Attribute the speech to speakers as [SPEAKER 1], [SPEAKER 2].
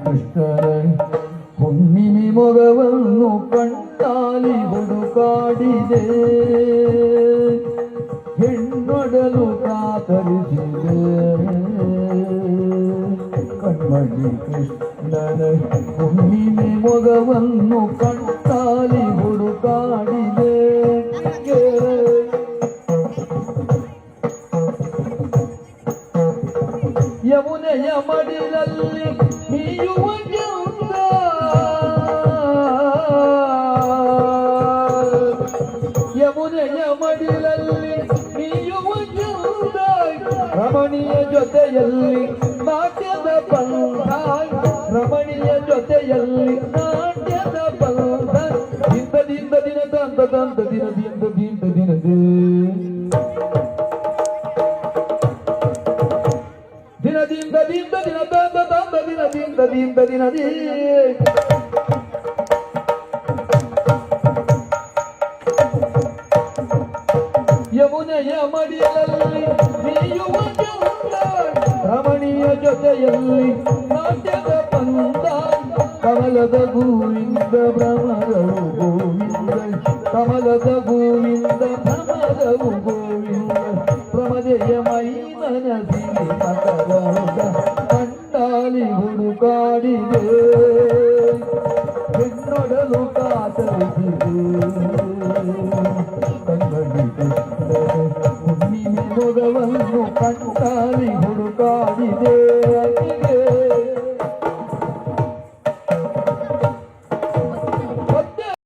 [SPEAKER 1] ಕೃಷ್ಣನ ಹುಣ್ಣಿಮೆ ಮೊಗವನ್ನು ಕಣ್ಣಾಲಿ ಹುಡುಕಾಡಿದೆ, ಹೆಣ್ಣೊಡಲು ಕಾತರಿಸಿದೆ. ಕಣ್ಮಣಿ ಕೃಷ್ಣನ ಹುಣ್ಣಿಮೆ ಮೊಗವನ್ನು ಕಣ್ಣಾಲಿ ಹುಡುಕಾಡಿದೆ. ಯಮುನೆಯ ಮಡಿಲಲ್ಲಿ ಮೀಯುವ ಚಂದ, ಯಮುನೆಯ ಮಡಿಲಲ್ಲಿ ಮೀಯುವ ಚಂದ, ರಮಣಿಯ ಜೊತೆಯಲ್ಲಿ ನಾಟ್ಯದ ಬಂಧ, ರಮಣಿಯ ಜೊತೆಯಲ್ಲಿ ನಾಟ್ಯದ ಬಂಧ. ದಿಂದ ದಿನ ದಂತ ದಂತ ದಿನ ದಿಂದ ದಿಂದ ದಿನದೇ ದಿನ ದಿಂದ ದಿಂದ ದಿನ ದಂತ ದಂತ ದಿನ ದಿಂದ ದಿಂದ ದಿನದೇ. ಯಮುನೆಯ ಮಡಿಲಲ್ಲಿ ಮೀಯುವ ಚಂದ, ರಮಣಿಯ ಜೊತೆಯಲ್ಲಿ ನಾಟ್ಯದ ಬಂದ. ಕಮಲದ ಗೋವಿಂದ ಭ್ರಮರವು ಗೋವಿಂದ, ಕಮಲದ ಗೋವಿಂದ ಭ್ರಮರವು ಗೋವಿಂದ. ಪ್ರಮದೆಯ ಮೈ ಮನಸಿಗೆ ಮತ